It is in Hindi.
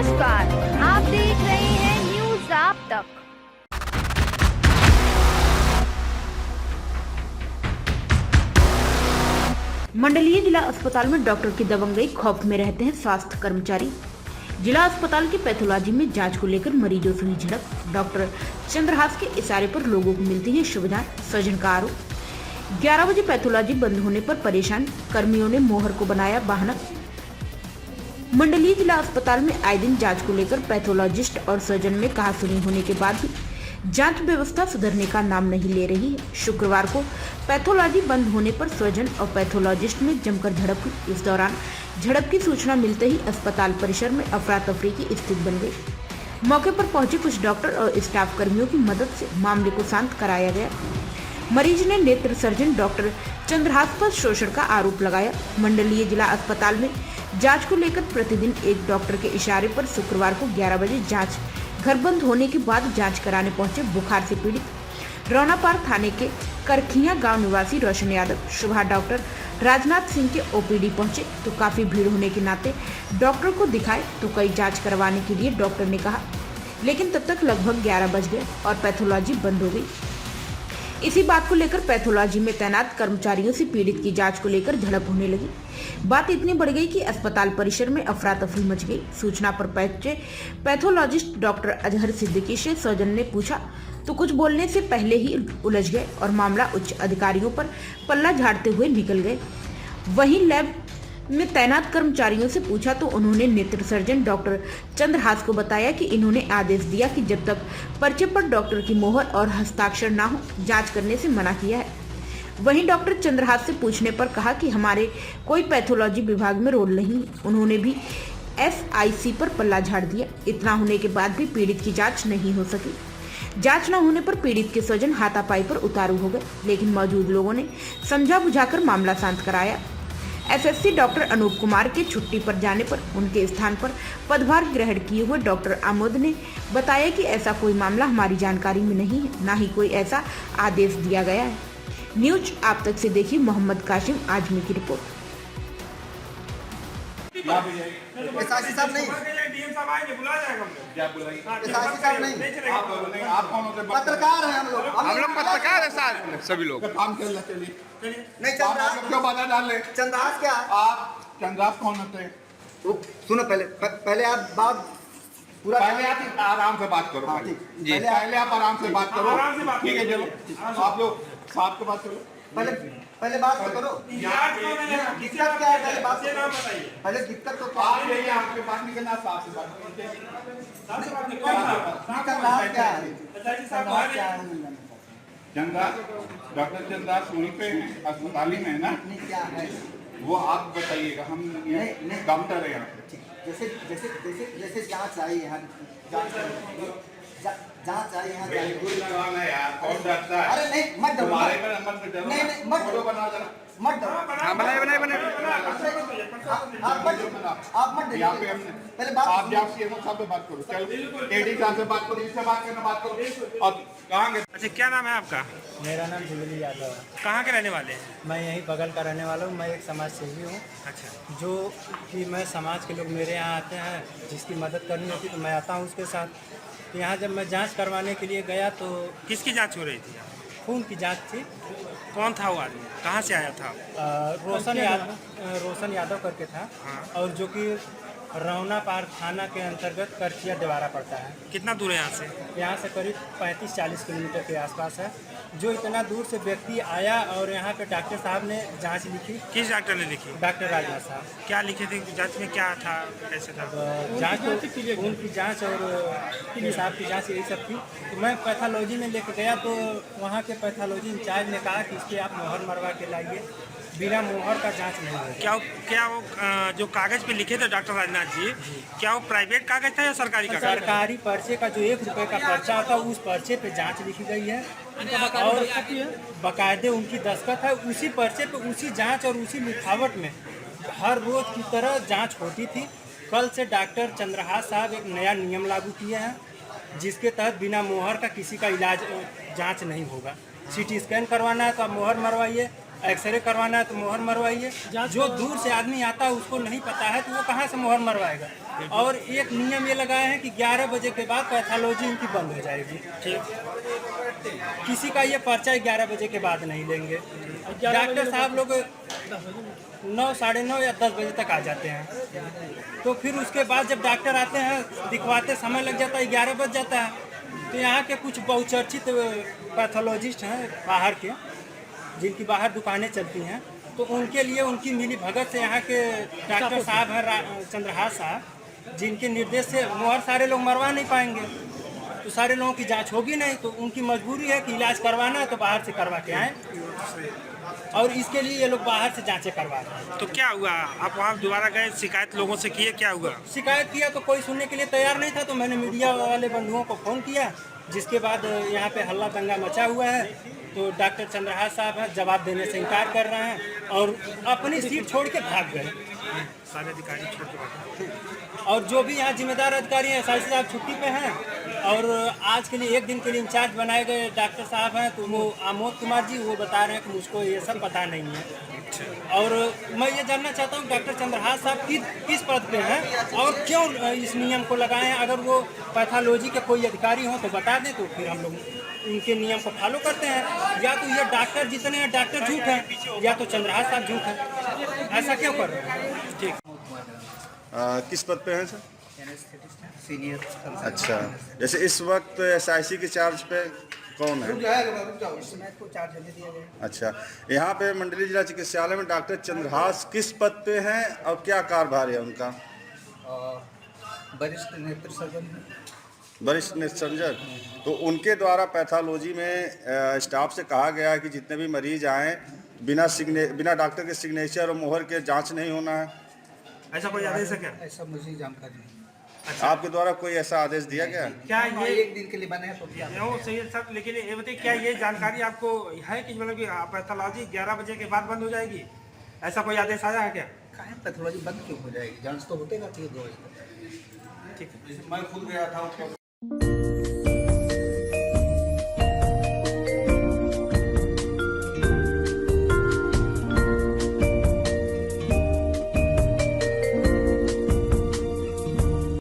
नमस्कार, आप देख रहे हैं न्यूज आप तक। मंडलीय जिला अस्पताल में डॉक्टर की दबंगई, खौफ में रहते हैं स्वास्थ्य कर्मचारी। जिला अस्पताल की पैथोलॉजी में जांच को लेकर मरीजों से हुई झड़प। डॉक्टर चंद्रहास के इशारे पर लोगों को मिलती है सुविधा, सृजन का आरोप। 11 बजे पैथोलॉजी बंद होने पर परेशान कर्मियों ने मोहर को बनाया बहाना। मंडलीय जिला अस्पताल में आए दिन जांच को लेकर पैथोलॉजिस्ट और सर्जन में कहासुनी होने के बाद भी जांच व्यवस्था सुधरने का नाम नहीं ले रही है। शुक्रवार को पैथोलॉजी बंद होने पर सर्जन और पैथोलॉजिस्ट में जमकर झड़प हुई। इस दौरान झड़प की सूचना मिलते ही अस्पताल परिसर में अफरा तफरी की स्थिति बन गई। मौके पर पहुंचे कुछ डॉक्टर और स्टाफ कर्मियों की मदद से मामले को शांत कराया गया। मरीज ने नेत्र सर्जन डॉक्टर चंद्रहास पर शोषण का आरोप लगाया। मंडलीय जिला अस्पताल में जांच को लेकर प्रतिदिन एक डॉक्टर के इशारे पर शुक्रवार को 11 बजे जांच घर बंद होने के बाद जांच कराने पहुंचे बुखार से पीड़ित रौनापार थाने के करखिया गांव निवासी रोशन यादव। सुबह डॉक्टर राजनाथ सिंह के ओपीडी पहुंचे तो काफी भीड़ होने के नाते डॉक्टर को दिखाए तो कई जांच करवाने के लिए डॉक्टर ने कहा, लेकिन तब तक लगभग 11 बज गए और पैथोलॉजी बंद हो गई। इसी बात को लेकर पैथोलॉजी में तैनात कर्मचारियों से पीड़ित की जांच को लेकर झड़प होने लगी। बात इतनी बढ़ गई कि अस्पताल परिसर में अफरा तफरी मच गई। सूचना पर पहुंचे पैथोलॉजिस्ट डॉक्टर अजहर सिद्दीकी से सर्जन ने पूछा तो कुछ बोलने से पहले ही उलझ गए और मामला उच्च अधिकारियों पर पल्ला झाड़ते हुए निकल गए। वहीं लैब में तैनात कर्मचारियों से पूछा तो उन्होंने नेत्र सर्जन डॉक्टर चंद्रहास को बताया कि इन्होंने आदेश दिया कि जब तक पर्चे पर डॉक्टर की मोहर और हस्ताक्षर ना हो जांच करने से मना किया है। वहीं डॉक्टर चंद्रहास से पूछने पर कहा कि हमारे कोई पैथोलॉजी विभाग में रोल नहीं है। उन्होंने भी SIC पर पल्ला झाड़ दिया। इतना होने के बाद भी पीड़ित की जाँच नहीं हो सकी। जांच न होने पर पीड़ित के स्वजन हाथापाई पर उतारू हो गए, लेकिन मौजूद लोगों ने समझा बुझाकर मामला शांत कराया। SSC डॉक्टर अनूप कुमार के छुट्टी पर जाने पर उनके स्थान पर पदभार ग्रहण किए हुए डॉक्टर आमोद ने बताया कि ऐसा कोई मामला हमारी जानकारी में नहीं है, ना ही कोई ऐसा आदेश दिया गया है। न्यूज आप तक से देखिए मोहम्मद कासिम आजमी की रिपोर्ट। एसआईसी साहब नहीं, डीएम साहब आएंगे, बुलाया जाएगा हमको। क्या बुलाइए? एसआईसी साहब नहीं, आप कौन होते हैं? पत्रकार हैं हम लोग पत्रकार है साथ सभी लोग। काम चल रहा, चलिए। नहीं, आप चंद्रहास क्यों बाधा डाल रहे? चंद्रहास क्या है? आप चंद्रहास कौन होते हैं? सुनो, पहले आप बात पूरा पहले आप आराम से बात करो। हाँ, ठीक। पहले आप आराम से बात करो। आराम से बात ठीक है, चलो आप लोग साथ के बात करो। पहले बात तो करो। दिक्कत क्या है? पहले बात नाम बताइए। पहले दिक्कत तो आप यही आपके बात नहीं करना, साथ से बात करो। चंद्रहास क्या है? चंद्रहास क्या है? चंद्रहास, डॉक्टर चंद्रहास वहीं पे हैं, अस्पताल ही में है ना? नहीं, क्या है? वो आप बताइएगा, हम नहीं। डॉक्टर है यहाँ पे। जैसे जैसे जैसे जैसे जांच आई यहाँ, जांच आई यहाँ, कौन डरता है? अरे नहीं, मत डरो। तुम्हारे पे नंबर पे डरो। नहीं, मत फोटो बना जरा। मत डरो। हाँ, बनाए। आप मत डरिए। यहाँ पे हमने पहले बात आप जाओ सीएमओ साहब से बात करो। चलो एडी साहब से बात करो, इससे बात करो। और कहाँ गए? अच्छा, क्या नाम है आपका? मेरा नाम जुगली यादव है। कहाँ के रहने वाले हैं? मैं यहीं बगल का रहने वाला हूँ। मैं एक समाज सेवी हूँ। अच्छा, जो कि मैं समाज के लोग मेरे यहाँ आते हैं, जिसकी मदद करनी होती तो मैं आता हूँ उसके साथ। तो यहाँ जब मैं जांच करवाने के लिए गया तो किसकी जांच हो रही थी? खून की जांच थी। कौन था वो आदमी? कहाँ से आया था? रोशन यादव करके था। हाँ। और जो कि रौना पार थाना के अंतर्गत करखिया देवारा पड़ता है। कितना दूर है यहाँ से? यहाँ से करीब 35-40 किलोमीटर के आसपास है। जो इतना दूर से व्यक्ति आया और यहाँ पे डॉक्टर साहब ने जांच लिखी। किस डॉक्टर ने लिखी? डॉक्टर राजनाथ साहब। क्या लिखे थे जांच में? क्या था, कैसे था? जांच तो खून की जांच और पेशाब की जांच यही सब थी। तो मैं पैथोलॉजी में लेकर गया तो वहाँ के पैथोलॉजी इंचार्ज ने कहा कि इसके आप मोहर मरवा के लाइए, बिना मोहर का जांच नहीं होगा। क्या वो जो कागज पे लिखे थे डॉक्टर राजनाथ जी, क्या वो प्राइवेट कागज था या सरकारी कागज? सरकारी पर्चे का जो 1 रुपये का पर्चा आता है, उस पर्चे पे जांच लिखी गई है और बाकायदे उनकी दस्तखत है। उसी पर्चे पे उसी जांच और उसी लिखावट में हर रोज की तरह जांच होती थी। कल से डॉक्टर चंद्रहास साहब एक नया नियम लागू किए हैं, जिसके तहत बिना मोहर का किसी का इलाज जांच नहीं होगा। CT स्कैन करवाना है तो आप मोहर मरवाइए, एक्सरे करवाना है तो मोहर मरवाइए। जो दूर से आदमी आता है उसको नहीं पता है तो वो कहाँ से मोहर मरवाएगा। और एक नियम ये लगाए हैं कि 11 बजे के बाद पैथोलॉजी इनकी बंद हो जाएगी। किसी का ये पर्चा 11 बजे के बाद नहीं लेंगे। डॉक्टर साहब लोग 9, साढ़े 9 या 10 बजे तक आ जाते हैं। तो फिर उसके बाद जब डॉक्टर आते हैं दिखवाते समय लग जाता है, 11 बज जाता है। तो यहाँ के कुछ बहुचर्चित पैथोलॉजिस्ट हैं बाहर के, जिनकी बाहर दुकानें चलती हैं, तो उनके लिए उनकी मिली भगत से यहाँ के डॉक्टर साहब हैं चंद्रहास साहब, जिनके निर्देश से मोहर सारे लोग मरवा नहीं पाएंगे। तो सारे लोगों की जांच होगी नहीं, तो उनकी मजबूरी है कि इलाज करवाना है तो बाहर से करवा के आएँ। और इसके लिए ये लोग बाहर से जांचें करवा रहे हैं। तो क्या हुआ, आप वहाँ दोबारा गए, शिकायत लोगों से किए, क्या हुआ? शिकायत किया तो कोई सुनने के लिए तैयार नहीं था। तो मैंने मीडिया वाले बंधुओं को फ़ोन किया, जिसके बाद यहाँ पे हल्ला दंगा मचा हुआ है। तो डॉक्टर चंद्रहास साहब हैं, जवाब देने से इनकार कर रहे हैं और अपनी सीट छोड़ के भाग गए। सारे अधिकारी छोड़ के भाग गए। और जो भी यहाँ जिम्मेदार अधिकारी हैं, एसआईसी साहब छुट्टी पे हैं और आज के लिए 1 दिन के लिए इंचार्ज बनाए गए डॉक्टर साहब हैं, तो वो आमोद कुमार जी, वो बता रहे हैं कि मुझको ये सब पता नहीं है। और मैं ये जानना चाहता हूँ डॉक्टर चंद्रहास साहब किस पद पे हैं और क्यों इस नियम को लगाए हैं। अगर वो पैथोलॉजी के कोई अधिकारी हों तो बता दें, तो फिर हम लोग इनके नियम को फॉलो करते हैं। या तो ये डॉक्टर जितने हैं डॉक्टर झूठ हैं, या तो चंद्रहास साहब झूठ हैं। ऐसा क्यों कर रहे हैं? ठीक। किस पद पे हैं सर? सीनियर। अच्छा, जैसे इस वक्त एसआईसी के चार्ज पे कौन है? अच्छा, यहाँ पे मंडली जिला चिकित्सालय में डॉक्टर चंद्रहास किस पद पे हैं और क्या कार्यभार है उनका? वरिष्ठ नेत्र सर्जन। वरिष्ठ नेत्र सर्जन। तो उनके द्वारा पैथोलॉजी में स्टाफ से कहा गया है कि जितने भी मरीज आएँ बिना डॉक्टर के सिग्नेचर और मोहर के जाँच नहीं होना है। ऐसा कोई आदेश है क्या? ऐसा मुझे जानकारी नहीं। अच्छा। आपके द्वारा कोई ऐसा आदेश दिया गया? क्या ये 1 दिन के लिए बने हैं तो क्या? सही है सर, लेकिन ये बताइए क्या ये जानकारी आपको है कि मतलब कि पैथोलॉजी 11 बजे के बाद बंद हो जाएगी? ऐसा कोई आदेश आया है क्या? काहे पैथोलॉजी बंद क्यों हो जाएगी? जांच तो होते रहती है 2 बजे तक। ठीक है। मैं खुद गया था।